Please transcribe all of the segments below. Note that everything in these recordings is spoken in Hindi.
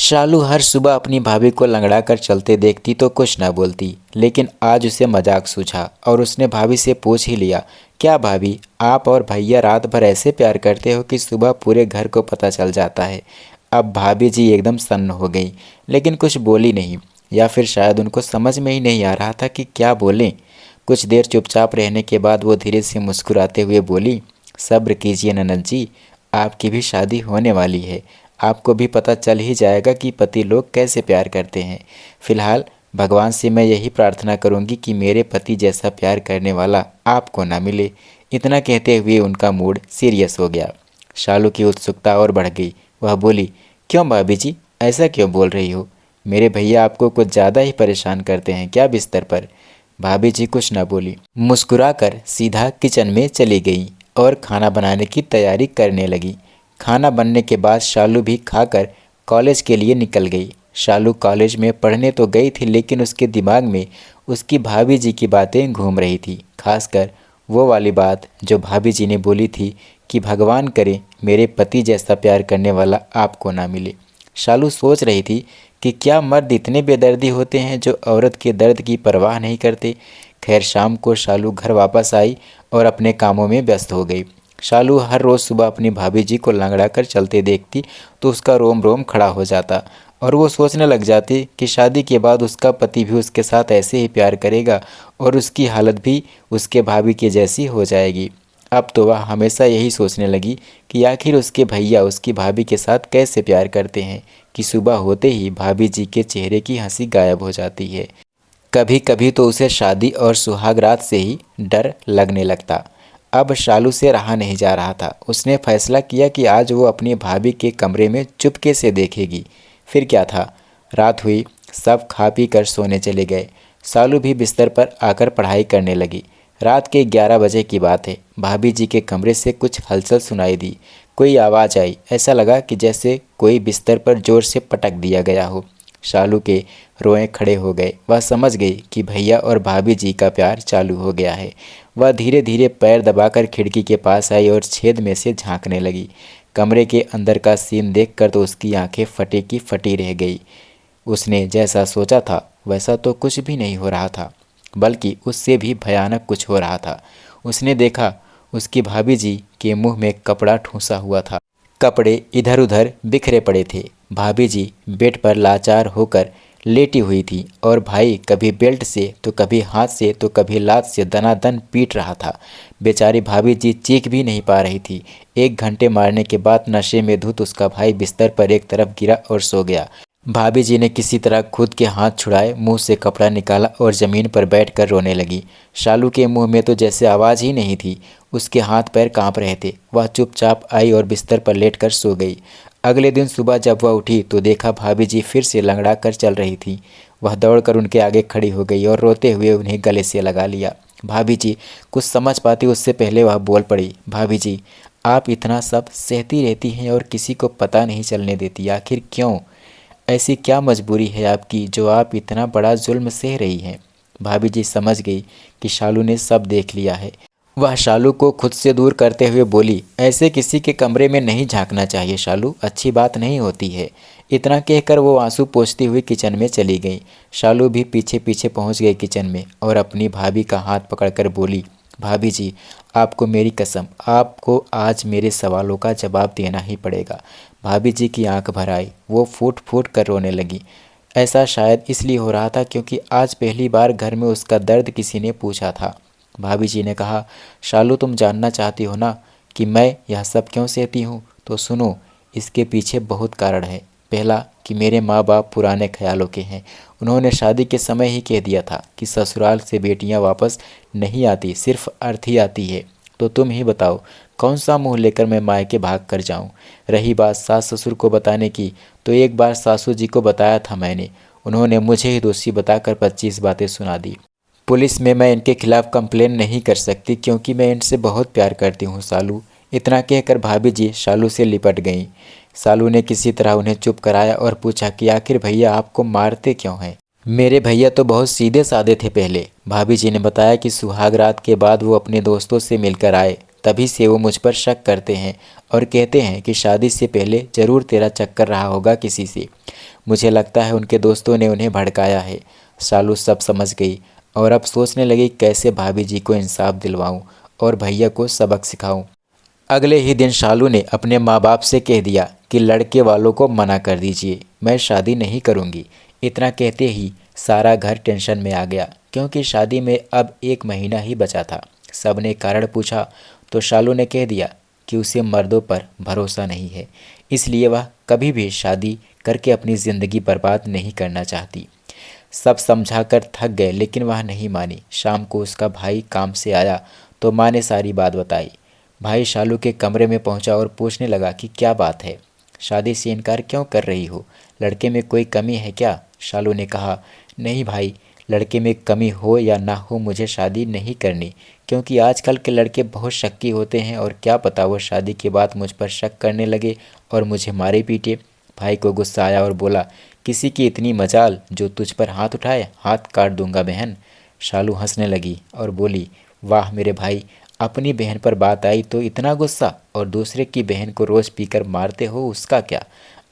शालू हर सुबह अपनी भाभी को लंगड़ा कर चलते देखती तो कुछ न बोलती, लेकिन आज उसे मजाक सूझा और उसने भाभी से पूछ ही लिया, क्या भाभी, आप और भैया रात भर ऐसे प्यार करते हो कि सुबह पूरे घर को पता चल जाता है। अब भाभी जी एकदम सन्न हो गई, लेकिन कुछ बोली नहीं, या फिर शायद उनको समझ में ही नहीं आ रहा था कि क्या बोलें। कुछ देर चुपचाप रहने के बाद वो धीरे से मुस्कुराते हुए बोली, सब्र कीजिए ननद जी, आपकी भी शादी होने वाली है। आपको भी पता चल ही जाएगा कि पति लोग कैसे प्यार करते हैं। फिलहाल भगवान से मैं यही प्रार्थना करूंगी कि मेरे पति जैसा प्यार करने वाला आपको ना मिले। इतना कहते हुए उनका मूड सीरियस हो गया। शालू की उत्सुकता और बढ़ गई। वह बोली, क्यों भाभी जी, ऐसा क्यों बोल रही हो? मेरे भैया आपको कुछ ज़्यादा ही परेशान करते हैं क्या बिस्तर पर? भाभी जी कुछ न बोली, मुस्कुराकर सीधा किचन में चली गई और खाना बनाने की तैयारी करने लगी। खाना बनने के बाद शालू भी खाकर कॉलेज के लिए निकल गई। शालू कॉलेज में पढ़ने तो गई थी, लेकिन उसके दिमाग में उसकी भाभी जी की बातें घूम रही थी। खासकर वो वाली बात जो भाभी जी ने बोली थी कि भगवान करे मेरे पति जैसा प्यार करने वाला आपको ना मिले। शालू सोच रही थी कि क्या मर्द इतने बेदर्दी होते हैं जो औरत के दर्द की परवाह नहीं करते। खैर, शाम को शालू घर वापस आई और अपने कामों में व्यस्त हो गई। शालू हर रोज़ सुबह अपनी भाभी जी को लंगड़ा कर चलते देखती तो उसका रोम रोम खड़ा हो जाता और वो सोचने लग जाती कि शादी के बाद उसका पति भी उसके साथ ऐसे ही प्यार करेगा और उसकी हालत भी उसके भाभी के जैसी हो जाएगी। अब तो वह हमेशा यही सोचने लगी कि आखिर उसके भैया उसकी भाभी के साथ कैसे प्यार करते हैं कि सुबह होते ही भाभी जी के चेहरे की हंसी गायब हो जाती है। कभी कभी तो उसे शादी और सुहाग रात से ही डर लगने लगता। अब शालू से रहा नहीं जा रहा था। उसने फैसला किया कि आज वो अपनी भाभी के कमरे में चुपके से देखेगी। फिर क्या था, रात हुई, सब खा पी कर सोने चले गए। शालू भी बिस्तर पर आकर पढ़ाई करने लगी। रात के 11 बजे की बात है। भाभी जी के कमरे से कुछ हलचल सुनाई दी। कोई आवाज़ आई, ऐसा लगा कि जैसे कोई बिस्तर पर जोर से पटक दिया गया हो। शालू के रोए खड़े हो गए। वह समझ गई कि भैया और भाभी जी का प्यार चालू हो गया है। वह धीरे धीरे पैर दबाकर खिड़की के पास आई और छेद में से झांकने लगी। कमरे के अंदर का सीन देखकर तो उसकी आंखें फटी की फटी रह गई। उसने जैसा सोचा था वैसा तो कुछ भी नहीं हो रहा था, बल्कि उससे भी भयानक कुछ हो रहा था। उसने देखा उसकी भाभी जी के मुंह में कपड़ा ठूंसा हुआ था। कपड़े इधर उधर बिखरे पड़े थे। भाभी जी बेड पर लाचार होकर लेटी हुई थी और भाई कभी बेल्ट से तो कभी हाथ से तो कभी लात से दनादन पीट रहा था। बेचारी भाभी जी चीख भी नहीं पा रही थी। 1 घंटे मारने के बाद नशे में धुत उसका भाई बिस्तर पर एक तरफ गिरा और सो गया। भाभी जी ने किसी तरह खुद के हाथ छुड़ाए, मुंह से कपड़ा निकाला और ज़मीन पर बैठकर रोने लगी। शालू के मुंह में तो जैसे आवाज़ ही नहीं थी। उसके हाथ पैर कांप रहे थे। वह चुपचाप आई और बिस्तर पर लेटकर सो गई। अगले दिन सुबह जब वह उठी तो देखा भाभी जी फिर से लंगड़ा कर चल रही थी। वह दौड़कर उनके आगे खड़ी हो गई और रोते हुए उन्हें गले से लगा लिया। भाभी जी कुछ समझ पाती उससे पहले वह बोल पड़ी, भाभी जी, आप इतना सब सहती रहती हैं और किसी को पता नहीं चलने देती, आखिर क्यों? ऐसी क्या मजबूरी है आपकी जो आप इतना बड़ा जुल्म सह रही हैं? भाभी जी समझ गई कि शालू ने सब देख लिया है। वह शालू को खुद से दूर करते हुए बोली, ऐसे किसी के कमरे में नहीं झांकना चाहिए शालू, अच्छी बात नहीं होती है। इतना कहकर वो आंसू पोंछती हुई किचन में चली गई। शालू भी पीछे पीछे पहुंच गई किचन में और अपनी भाभी का हाथ पकड़कर बोली, भाभी जी, आपको मेरी कसम, आपको आज मेरे सवालों का जवाब देना ही पड़ेगा। भाभी जी की आंख भर आई। वो फूट फूट कर रोने लगी। ऐसा शायद इसलिए हो रहा था क्योंकि आज पहली बार घर में उसका दर्द किसी ने पूछा था। भाभी जी ने कहा, शालू, तुम जानना चाहती हो ना कि मैं यह सब क्यों सहती हूँ? तो सुनो, इसके पीछे बहुत कारण है। पहला कि मेरे माँ बाप पुराने ख्यालों के हैं। उन्होंने शादी के समय ही कह दिया था कि ससुराल से बेटियाँ वापस नहीं आती, सिर्फ अर्थ ही आती है। तो तुम ही बताओ, कौन सा मुंह लेकर मैं मायके भाग कर जाऊं? रही बात सास ससुर को बताने की, तो एक बार सासू जी को बताया था मैंने। उन्होंने मुझे ही दोषी बताकर 25 बातें सुना दी। पुलिस में मैं इनके खिलाफ कंप्लेन नहीं कर सकती क्योंकि मैं इनसे बहुत प्यार करती हूँ सालू। इतना कहकर भाभी जी शालू से लिपट गईं। सालू ने किसी तरह उन्हें चुप कराया और पूछा कि आखिर भैया आपको मारते क्यों हैं? मेरे भैया तो बहुत सीधे साधे थे पहले। भाभी जी ने बताया कि सुहाग रात के बाद वो अपने दोस्तों से मिलकर आए, तभी से वो मुझ पर शक करते हैं और कहते हैं कि शादी से पहले ज़रूर तेरा चक्कर रहा होगा किसी से। मुझे लगता है उनके दोस्तों ने उन्हें भड़काया है। शालू सब समझ गई और अब सोचने लगी कैसे भाभी जी को इंसाफ दिलवाऊं और भैया को सबक सिखाऊं। अगले ही दिन शालू ने अपने माँ बाप से कह दिया कि लड़के वालों को मना कर दीजिए, मैं शादी नहीं करूँगी। इतना कहते ही सारा घर टेंशन में आ गया क्योंकि शादी में अब 1 महीना ही बचा था। सब ने कारण पूछा तो शालू ने कह दिया कि उसे मर्दों पर भरोसा नहीं है, इसलिए वह कभी भी शादी करके अपनी ज़िंदगी बर्बाद नहीं करना चाहती। सब समझाकर थक गए लेकिन वह नहीं मानी। शाम को उसका भाई काम से आया तो माँ ने सारी बात बताई। भाई शालू के कमरे में पहुंचा और पूछने लगा कि क्या बात है, शादी से इनकार क्यों कर रही हो, लड़के में कोई कमी है क्या? शालू ने कहा, नहीं भाई, लड़के में कमी हो या ना हो मुझे शादी नहीं करनी, क्योंकि आजकल के लड़के बहुत शक्की होते हैं और क्या पता वो शादी के बाद मुझ पर शक करने लगे और मुझे मारे पीटे। भाई को गुस्सा आया और बोला, किसी की इतनी मजाल जो तुझ पर हाथ उठाए, हाथ काट दूंगा बहन। शालू हंसने लगी और बोली, वाह मेरे भाई, अपनी बहन पर बात आई तो इतना गुस्सा, और दूसरे की बहन को रोज़ पीकर मारते हो उसका क्या?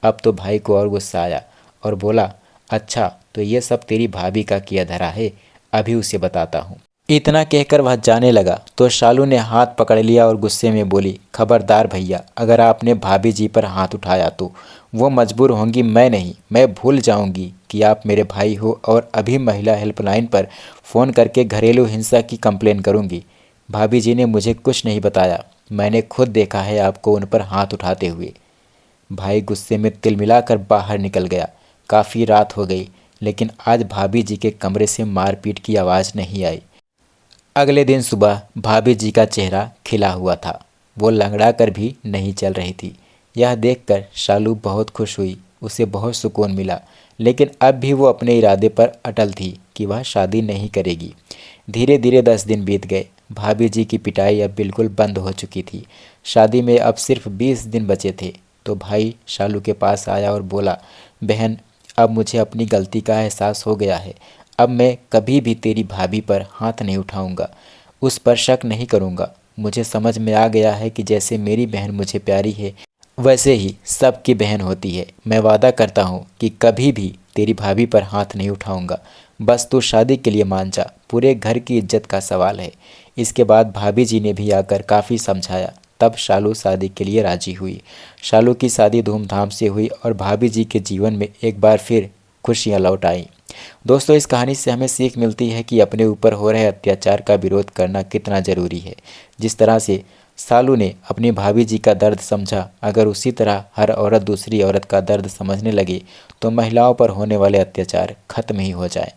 अब तो भाई को और गुस्सा आया और बोला, अच्छा तो ये सब तेरी भाभी का किया धरा है, अभी उसे बताता हूँ। इतना कहकर वह जाने लगा तो शालू ने हाथ पकड़ लिया और गुस्से में बोली, खबरदार भैया, अगर आपने भाभी जी पर हाथ उठाया तो वो मजबूर होंगी, मैं नहीं। मैं भूल जाऊंगी कि आप मेरे भाई हो और अभी महिला हेल्पलाइन पर फ़ोन करके घरेलू हिंसा की कंप्लेन करूंगी। भाभी जी ने मुझे कुछ नहीं बताया, मैंने खुद देखा है आपको उन पर हाथ उठाते हुए। भाई गुस्से में तिलमिलाकर बाहर निकल गया। काफ़ी रात हो गई लेकिन आज भाभी जी के कमरे से मारपीट की आवाज़ नहीं आई। अगले दिन सुबह भाभी जी का चेहरा खिला हुआ था, वो लंगड़ा कर भी नहीं चल रही थी। यह देखकर शालू बहुत खुश हुई, उसे बहुत सुकून मिला, लेकिन अब भी वो अपने इरादे पर अटल थी कि वह शादी नहीं करेगी। धीरे धीरे 10 दिन बीत गए। भाभी जी की पिटाई अब बिल्कुल बंद हो चुकी थी। शादी में अब सिर्फ 20 दिन बचे थे तो भाई शालू के पास आया और बोला, बहन, अब मुझे अपनी गलती का एहसास हो गया है। अब मैं कभी भी तेरी भाभी पर हाथ नहीं उठाऊंगा, उस पर शक नहीं करूंगा। मुझे समझ में आ गया है कि जैसे मेरी बहन मुझे प्यारी है वैसे ही सबकी बहन होती है। मैं वादा करता हूँ कि कभी भी तेरी भाभी पर हाथ नहीं उठाऊंगा। बस तू शादी के लिए मान जा, पूरे घर की इज्जत का सवाल है। इसके बाद भाभी जी ने भी आकर काफ़ी समझाया, तब शालू शादी के लिए राजी हुई। शालू की शादी धूमधाम से हुई और भाभी जी के जीवन में एक बार फिर खुशियाँ लौट आईं। दोस्तों, इस कहानी से हमें सीख मिलती है कि अपने ऊपर हो रहे अत्याचार का विरोध करना कितना ज़रूरी है। जिस तरह से शालू ने अपनी भाभी जी का दर्द समझा, अगर उसी तरह हर औरत दूसरी औरत का दर्द समझने लगे तो महिलाओं पर होने वाले अत्याचार खत्म ही हो जाए।